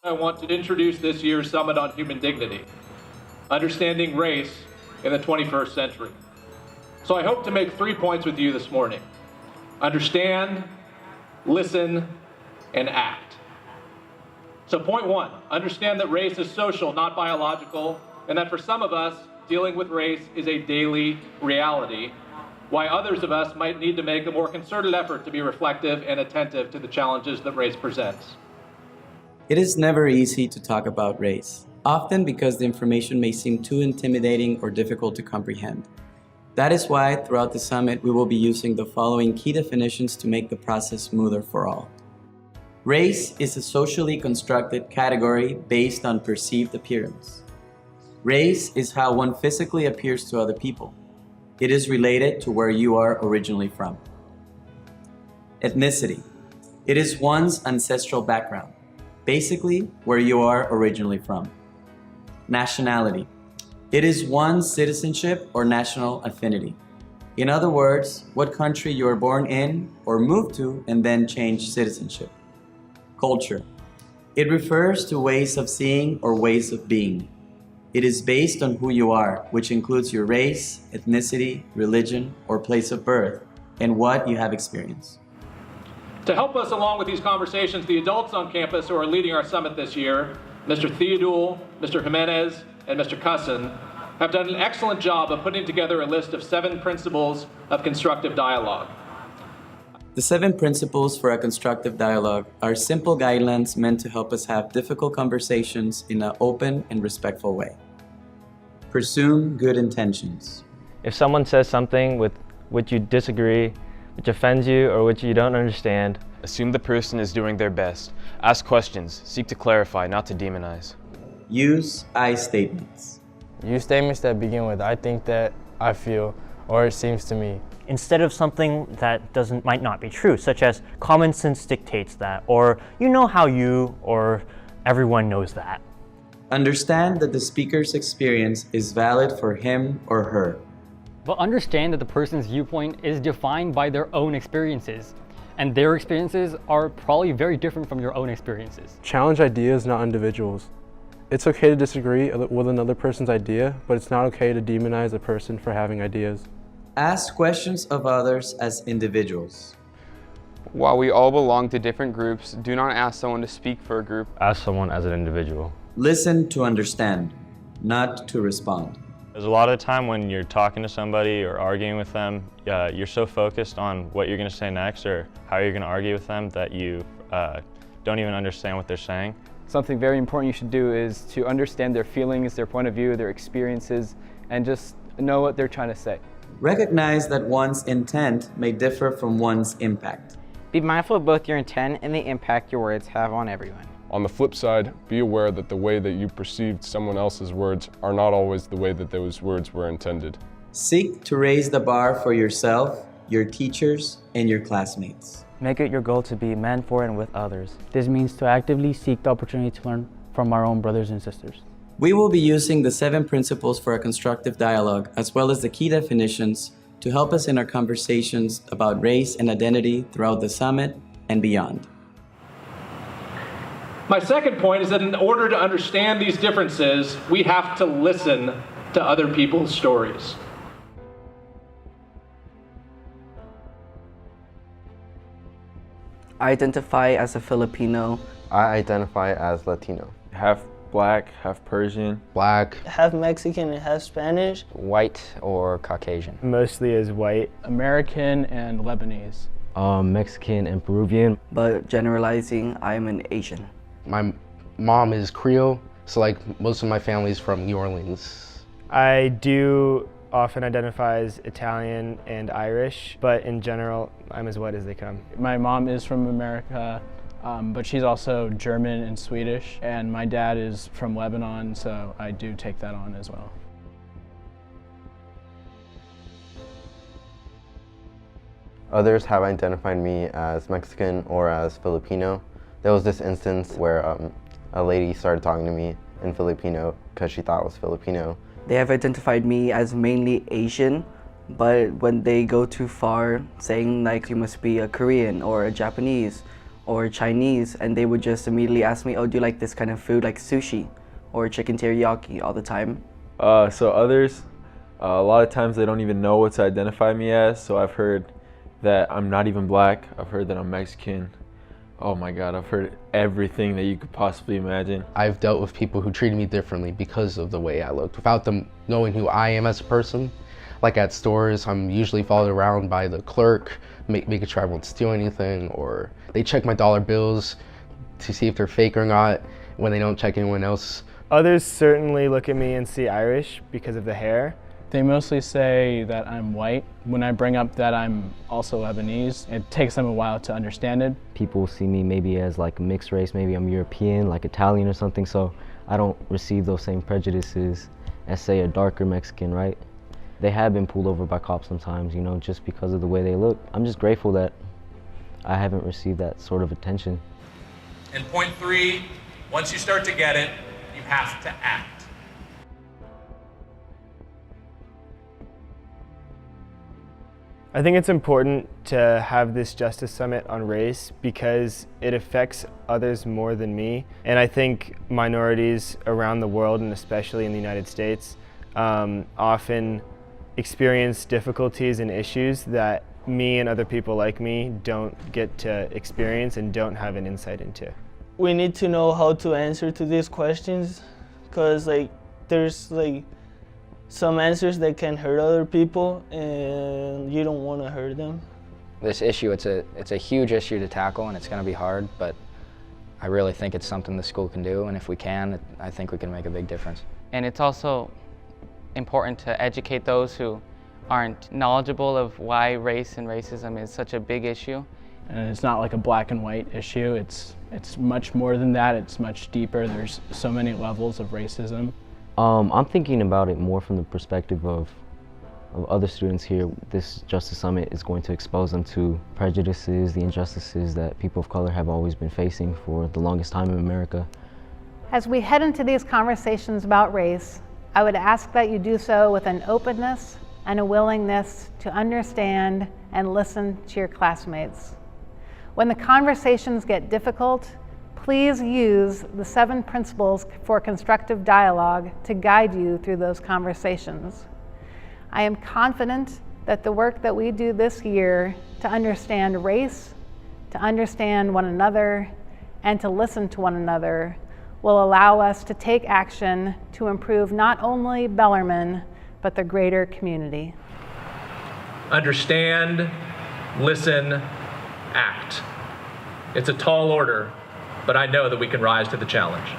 I want to introduce this year's Summit on Human Dignity, Understanding Race in the 21st Century. So I hope to make 3 points with you this morning. Understand, listen, and act. So point 1, understand that race is social, not biological, and that for some of us, dealing with race is a daily reality, while others of us might need to make a more concerted effort to be reflective and attentive to the challenges that race presents. It is never easy to talk about race, often because the information may seem too intimidating or difficult to comprehend. That is why, throughout the summit, we will be using the following key definitions to make the process smoother for all. Race is a socially constructed category based on perceived appearance. Race is how one physically appears to other people. It is related to where you are originally from. Ethnicity. It is one's ancestral background, basically where you are originally from. Nationality. It is one's citizenship or national affinity. In other words, what country you were born in or moved to and then changed citizenship. Culture. It refers to ways of seeing or ways of being. It is based on who you are, which includes your race, ethnicity, religion, or place of birth, and what you have experienced. To help us along with these conversations, the adults on campus who are leading our summit this year, Mr. Theodule, Mr. Jimenez, and Mr. Cusson, have done an excellent job of putting together a list of 7 principles of constructive dialogue. The 7 principles for a constructive dialogue are simple guidelines meant to help us have difficult conversations in an open and respectful way. Pursue good intentions. If someone says something with which you disagree, which offends you, or which you don't understand, assume the person is doing their best. Ask questions. Seek to clarify, not to demonize. Use I statements. Use statements that begin with "I think that," "I feel," or "it seems to me," instead of something that might not be true, such as "common sense dictates that," or "you know how you," or "everyone knows that." Understand that the speaker's experience is valid for him or her. But understand that the person's viewpoint is defined by their own experiences, and their experiences are probably very different from your own experiences. Challenge ideas, not individuals. It's okay to disagree with another person's idea, but it's not okay to demonize a person for having ideas. Ask questions of others as individuals. While we all belong to different groups, do not ask someone to speak for a group. ask someone as an individual. Listen to understand, not to respond. There's a lot of the time when you're talking to somebody or arguing with them, you're so focused on what you're going to say next or how you're going to argue with them that you don't even understand what they're saying. Something very important you should do is to understand their feelings, their point of view, their experiences, and just know what they're trying to say. Recognize that one's intent may differ from one's impact. Be mindful of both your intent and the impact your words have on everyone. On the flip side, be aware that the way that you perceived someone else's words are not always the way that those words were intended. Seek to raise the bar for yourself, your teachers, and your classmates. Make it your goal to be men for and with others. This means to actively seek the opportunity to learn from our own brothers and sisters. We will be using the 7 principles for a constructive dialogue, as well as the key definitions, to help us in our conversations about race and identity throughout the summit and beyond. My second point is that in order to understand these differences, we have to listen to other people's stories. I identify as a Filipino. I identify as Latino. Half Black, half Persian. Black. Half Mexican and half Spanish. White or Caucasian. Mostly as white. American and Lebanese. Mexican and Peruvian. But generalizing, I'm an Asian. My mom is Creole, so like most of my family's from New Orleans. I do often identify as Italian and Irish, but in general, I'm as white as they come. My mom is from America, but she's also German and Swedish, and my dad is from Lebanon, so I do take that on as well. Others have identified me as Mexican or as Filipino. There was this instance where a lady started talking to me in Filipino because she thought I was Filipino. They have identified me as mainly Asian, but when they go too far, saying like you must be a Korean or a Japanese or Chinese, and they would just immediately ask me, oh, do you like this kind of food, like sushi or chicken teriyaki, all the time. So others, a lot of times they don't even know what to identify me as. So I've heard that I'm not even black. I've heard that I'm Mexican. Oh my God, I've heard everything that you could possibly imagine. I've dealt with people who treated me differently because of the way I looked, without them knowing who I am as a person. Like at stores, I'm usually followed around by the clerk, making sure I won't steal anything, or they check my dollar bills to see if they're fake or not when they don't check anyone else. Others certainly look at me and see Irish because of the hair. They mostly say that I'm white. When I bring up that I'm also Lebanese, it takes them a while to understand it. People see me maybe as like a mixed race, maybe I'm European, like Italian or something, so I don't receive those same prejudices as, say, a darker Mexican, right? They have been pulled over by cops sometimes, you know, just because of the way they look. I'm just grateful that I haven't received that sort of attention. And point 3, once you start to get it, you have to act. I think it's important to have this Justice Summit on race because it affects others more than me. And I think minorities around the world, and especially in the United States, often experience difficulties and issues that me and other people like me don't get to experience and don't have an insight into. We need to know how to answer to these questions because there's some answers that can hurt other people and you don't want to hurt them. This issue, it's a huge issue to tackle and it's going to be hard, but I really think it's something the school can do, and if we can, I think we can make a big difference. And it's also important to educate those who aren't knowledgeable of why race and racism is such a big issue. And it's not like a black and white issue, it's much more than that, it's much deeper. There's so many levels of racism. I'm thinking about it more from the perspective of other students here. This Justice Summit is going to expose them to prejudices, the injustices that people of color have always been facing for the longest time in America. As we head into these conversations about race, I would ask that you do so with an openness and a willingness to understand and listen to your classmates. When the conversations get difficult, please use the 7 principles for constructive dialogue to guide you through those conversations. I am confident that the work that we do this year to understand race, to understand one another, and to listen to one another will allow us to take action to improve not only Bellarmine, but the greater community. Understand, listen, act. It's a tall order, but I know that we can rise to the challenge.